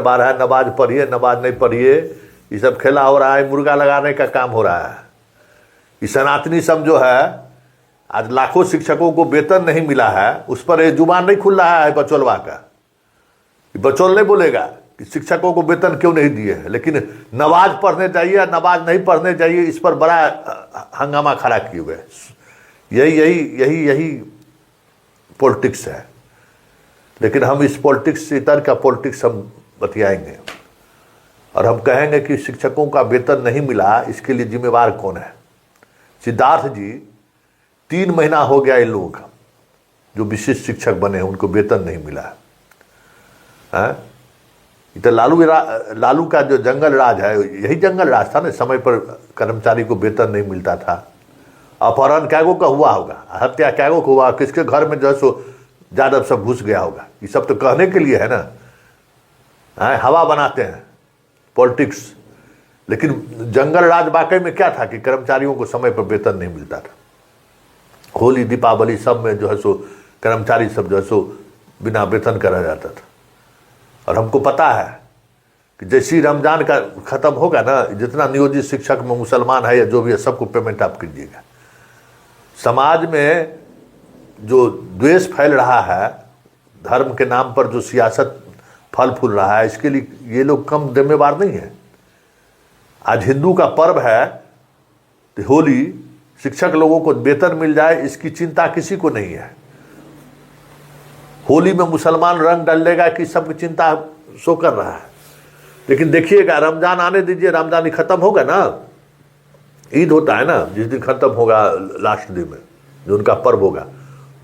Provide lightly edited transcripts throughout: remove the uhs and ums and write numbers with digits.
बार है, नमाज पढ़िए नमाज नहीं पढ़िए, ये सब खेला हो रहा है, मुर्गा लगाने का काम हो रहा है। ये सनातनी सब जो है, आज लाखों शिक्षकों को वेतन नहीं मिला है, उस पर ये जुबान नहीं खुल रहा है बचौलवा का। बचौल नहीं बोलेगा कि शिक्षकों को वेतन क्यों नहीं दिए है, लेकिन नमाज पढ़ने चाहिए नमाज नहीं पढ़ने चाहिए, इस पर बड़ा हंगामा खड़ा किए हुए। यही यही यही यही पॉलिटिक्स है। लेकिन हम इस पॉलिटिक्स से इतर का पॉलिटिक्स हम बतियाएंगे और हम कहेंगे कि शिक्षकों का वेतन नहीं मिला, इसके लिए जिम्मेवार कौन है। सिद्धार्थ जी 3 महीना हो गया, ये लोग जो विशिष्ट शिक्षक बने उनको वेतन नहीं मिला है। तो लालू का जो जंगल राज है, यही जंगल राज था ना, समय पर कर्मचारी को वेतन नहीं मिलता था। अपहरण कैगो का हुआ होगा, हत्या कैगो का हुआ, किसके घर में जो है सो यादव सब घुस गया होगा। ये सब तो कहने के लिए है ना, हवा बनाते हैं पॉलिटिक्स। लेकिन जंगल राज वाकई में क्या था कि कर्मचारियों को समय पर वेतन नहीं मिलता था। होली दीपावली सब में जो है सो कर्मचारी सब जो है सो बिना वेतन का रह जाता था। और हमको पता है कि जैसे ही रमजान का ख़त्म होगा ना, जितना नियोजित शिक्षक में मुसलमान है या जो भी है, सबको पेमेंट आप कीजिएगा। समाज में जो द्वेष फैल रहा है, धर्म के नाम पर जो सियासत फल फूल रहा है, इसके लिए ये लोग कम जिम्मेवार नहीं है। आज हिंदू का पर्व है तो होली, शिक्षक लोगों को वेतन मिल जाए इसकी चिंता किसी को नहीं है। होली में मुसलमान रंग डालेगा कि सबकी चिंता सो कर रहा है। लेकिन देखिएगा, रमजान आने दीजिए, रमजान ही खत्म होगा ना, ईद होता है ना जिस दिन खत्म होगा, लास्ट दिन में जो उनका पर्व होगा,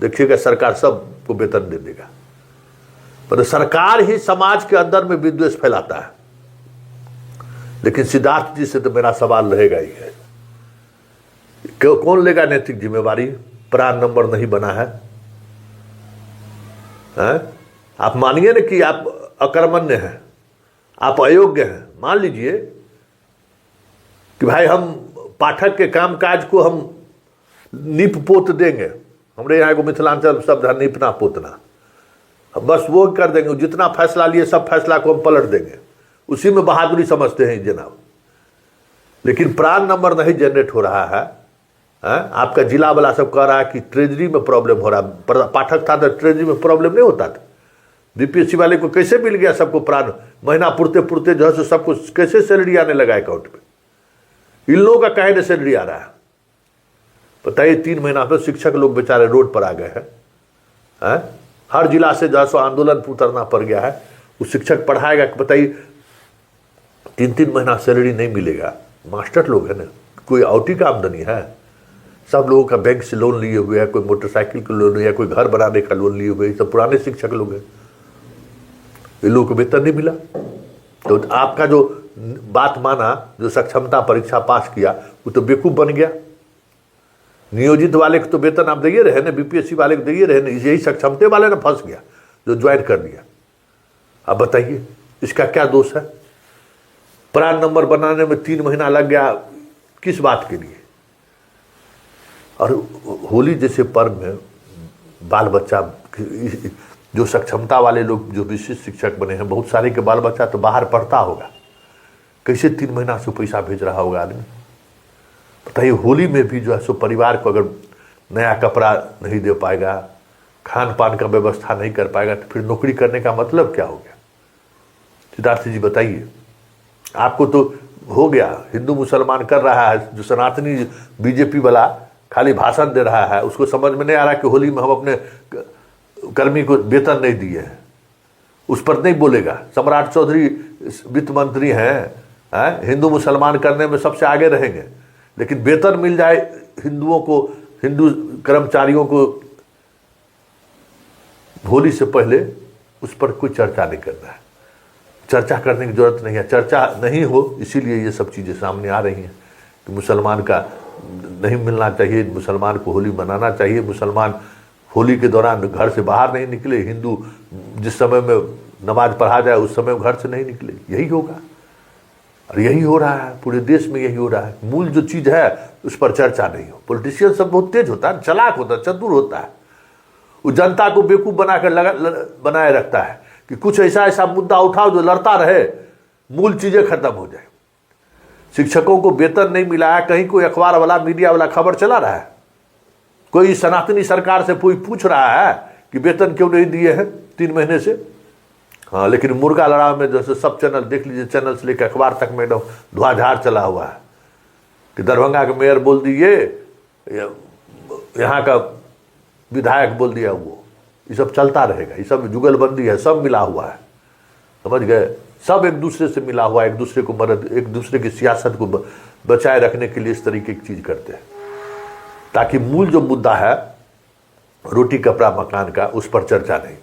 देखिएगा सरकार सबको वेतन दे देगा। पर सरकार ही समाज के अंदर में विद्वेष फैलाता है। लेकिन सिद्धार्थ जी से तो मेरा सवाल रहेगा ही है, कौन लेगा नैतिक जिम्मेवारी? प्राण नंबर नहीं बना है। आप मानिए ना कि आप अकर्मण्य हैं, आप अयोग्य हैं, मान लीजिए कि भाई हम पाठक के कामकाज को हम नीप पोत देंगे। हमारे यहाँ को मिथिलांचल शब्द है नीपना पोतना, बस वो कर देंगे, जितना फैसला लिए सब फैसला को हम पलट देंगे, उसी में बहादुरी समझते हैं जनाब। लेकिन प्राण नंबर नहीं जनरेट हो रहा है। आपका जिला वाला सब कह रहा है कि ट्रेजरी में प्रॉब्लम हो रहा है। पाठक था तो ट्रेजरी में प्रॉब्लम नहीं होता था। बीपीएससी वाले को कैसे मिल गया सबको प्राण? महीना पुरते पुरते जो है सबको कैसे सैलरी आने लगा अकाउंट में? इन लोगों का कहे सैलरी आ रहा है? बताइए, 3 महीना पर शिक्षक लोग बेचारे रोड पर आ गए हैं। हर जिला से जो है आंदोलन उतरना पड़ गया है। वो शिक्षक पढ़ाएगा, बताइए 3-3 महीना सैलरी नहीं मिलेगा। मास्टर लोग है ना, कोई औटी का आमदनी है? सब लोगों का बैंक से लोन लिए हुए है, कोई मोटरसाइकिल का लोन या कोई घर बनाने का लोन लिए हुए, सब पुराने शिक्षक लोग हैं। इन लोगों को वेतन नहीं मिला। तो आपका जो बात माना, जो सक्षमता परीक्षा पास किया, वो तो बेवकूफ बन गया। नियोजित वाले को तो वेतन आप दिए रहे ना, बीपीएससी वाले को दिए रहे ना, यही सक्षमते वाले ना फंस गया जो ज्वाइन कर दिया। अब बताइए इसका क्या दोष है? प्राण नंबर बनाने में 3 महीना लग गया, किस बात के लिए? और होली जैसे पर्व में बाल बच्चा, जो सक्षमता वाले लोग जो विशिष्ट शिक्षक बने हैं, बहुत सारे के बाल बच्चा तो बाहर पढ़ता होगा, कैसे 3 महीना से पैसा भेज रहा होगा आदमी? बताइए, होली में भी जो है सो परिवार को अगर नया कपड़ा नहीं दे पाएगा, खान पान का व्यवस्था नहीं कर पाएगा, तो फिर नौकरी करने का मतलब क्या हो गया? सिद्धार्थ जी बताइए। आपको तो हो गया, हिंदू मुसलमान कर रहा है, जो सनातनी बीजेपी वाला खाली भाषण दे रहा है, उसको समझ में नहीं आ रहा कि होली में हम अपने कर्मी को वेतन नहीं दिए हैं, उस पर नहीं बोलेगा। सम्राट चौधरी वित्त मंत्री हैं, हिंदू मुसलमान करने में सबसे आगे रहेंगे, लेकिन वेतन मिल जाए हिंदुओं को, हिंदू कर्मचारियों को होली से पहले, उस पर कोई चर्चा नहीं करना है। चर्चा करने की जरूरत नहीं है। चर्चा नहीं हो, इसीलिए ये सब चीज़ें सामने आ रही हैं कि मुसलमान का नहीं मिलना चाहिए, मुसलमान को होली मनाना चाहिए, मुसलमान होली के दौरान घर से बाहर नहीं निकले, हिंदू जिस समय में नमाज पढ़ा जाए उस समय घर से नहीं निकले। यही होगा और यही हो रहा है, पूरे देश में यही हो रहा है। मूल जो चीज़ है उस पर चर्चा नहीं हो। पॉलिटिशियन सब बहुत तेज होता है, चालाक होता है, चतुर होता है, वो जनता को बेवकूफ़ बनाकर बनाए रखता है कि कुछ ऐसा ऐसा मुद्दा उठाओ जो लड़ता रहे, मूल चीजें खत्म हो जाए। शिक्षकों को वेतन नहीं मिला है, कहीं कोई अखबार वाला मीडिया वाला खबर चला रहा है? कोई सनातनी सरकार से कोई पूछ रहा है कि वेतन क्यों नहीं दिए हैं 3 महीने से? हाँ, लेकिन मुर्गा लड़ाव में जैसे सब चैनल देख लीजिए, चैनल से लेकर अखबार तक में एकदम धुआंधार चला हुआ है कि दरभंगा का मेयर बोल दिए, यहाँ का विधायक बोल दिया, वो ये सब चलता रहेगा। ये सब जुगलबंदी है, सब मिला हुआ है, समझ गए? सब एक दूसरे से मिला हुआ है, एक दूसरे को मदद, एक दूसरे की सियासत को बचाए रखने के लिए इस तरीके की चीज करते हैं, ताकि मूल जो मुद्दा है रोटी कपड़ा मकान का, उस पर चर्चा नहीं हो।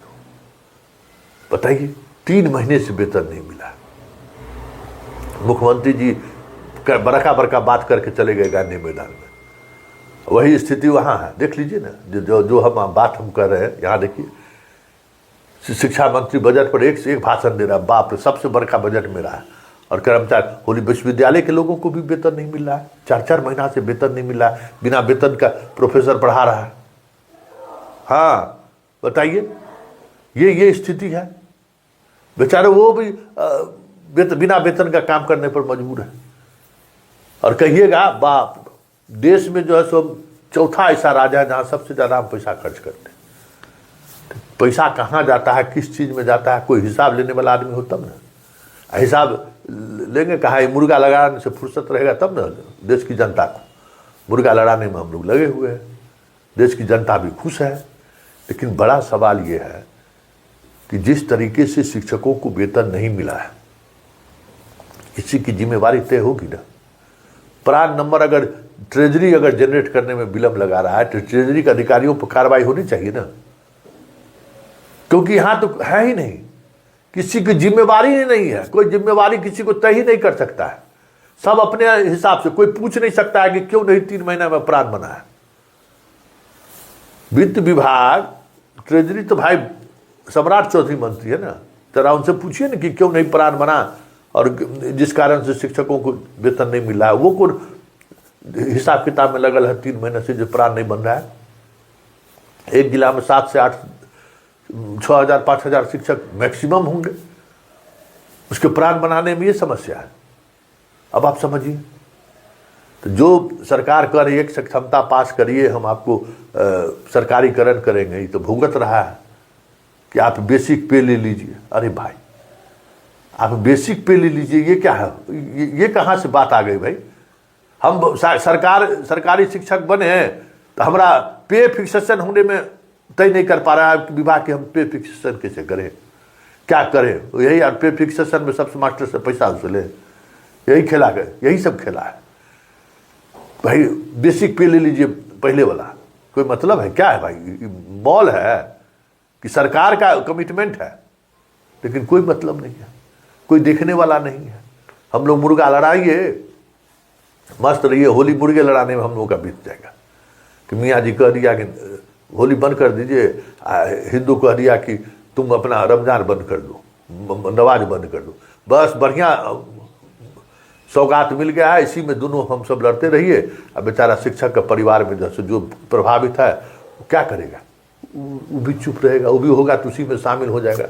बताइए, 3 महीने से वेतन नहीं मिला। मुख्यमंत्री जी बड़का बड़का बात करके चले गए गांधी मैदान में, वही स्थिति वहां है। देख लीजिए ना, जो हम बात हम कर रहे हैं, यहाँ देखिए, शिक्षा मंत्री बजट पर एक से एक भाषण दे रहा है, बाप रे सबसे बड़का बजट मेरा है। और कर्मचारी, होली विश्वविद्यालय के लोगों को भी वेतन नहीं मिल रहा है, 4-4 महीना से वेतन नहीं मिल रहा है, बिना वेतन का प्रोफेसर पढ़ा रहा है। हाँ बताइए, ये स्थिति है। बेचारे वो भी बिना वेतन का काम करने पर मजबूर है। और कहिएगा बाप, देश में जो है सो चौथा ऐसा राज्य है जहाँ सबसे ज़्यादा हम पैसा खर्च करते हैं। पैसा कहाँ जाता है, किस चीज़ में जाता है, कोई हिसाब लेने वाला आदमी हो तब ना। हिसाब लेंगे कहाँ? ये मुर्गा लगाने से फुर्सत रहेगा तब ना। देश की जनता को मुर्गा लड़ाने में हम लोग लगे हुए हैं, देश की जनता भी खुश है। लेकिन बड़ा सवाल ये है कि जिस तरीके से शिक्षकों को वेतन नहीं मिला है, इसी की जिम्मेवारी तय होगी ना। प्रान नंबर अगर ट्रेजरी अगर जनरेट करने में विलंब लगा रहा है तो ट्रेजरी के अधिकारियों पर कार्रवाई होनी चाहिए ना, क्योंकि यहां तो है ही नहीं, किसी की जिम्मेवारी ही नहीं है। कोई जिम्मेवारी किसी को तय ही नहीं कर सकता है, सब अपने हिसाब से। कोई पूछ नहीं सकता है कि क्यों नहीं 3 महीना में प्रान बना है। वित्त विभाग, ट्रेजरी तो भाई सम्राट चौधरी मंत्री है ना, जरा उनसे पूछिए ना कि क्यों नहीं प्रान बना, और जिस कारण से शिक्षकों को वेतन नहीं मिला है, वो कौन हिसाब किताब में लगल है 3 महीने से जो प्रान नहीं बन रहा है। एक जिला में 7 से 8, 6,000 5,000 शिक्षक मैक्सिमम होंगे, उसके प्राण बनाने में ये समस्या है। अब आप समझिए, तो जो सरकार कर रही है कि क्षमता पास करिए, हम आपको सरकारीकरण करेंगे, ये तो भुगत रहा है कि आप बेसिक पे ले लीजिए। अरे भाई, आप बेसिक पे ले लीजिए, ये क्या है? ये कहाँ से बात आ गई भाई? हम सरकारी शिक्षक बने हैं तो हमारा पे फिक्सेशन होने में तय नहीं कर पा रहा है विभाग के, हम पे फिक्सेशन कैसे करें, क्या करें? यही यार, पे फिक्सेशन में सबसे मास्टर से पैसा वसूले, यही खेला गया, यही सब खेला है भाई। बेसिक पे ले लीजिए पहले वाला, कोई मतलब है क्या है भाई? मॉल है कि सरकार का कमिटमेंट है, लेकिन कोई मतलब नहीं है, कोई देखने वाला नहीं है। हम लोग मुर्गा लड़ाइए, मस्त रहिए, होली मुर्गे लड़ाने में हम लोगों का बीत जाएगा। कि मियाँ जी कह दिया कि होली बंद कर दीजिए, हिंदू कह दिया कि तुम अपना रमजान बंद कर दो, नमाज बंद कर दो, बस बढ़िया सौगात मिल गया है, इसी में दोनों हम सब लड़ते रहिए। अब बेचारा शिक्षक का परिवार में जैसे जो प्रभावित है वो क्या करेगा? वो भी चुप रहेगा, वो भी होगा तो उसी में शामिल हो जाएगा।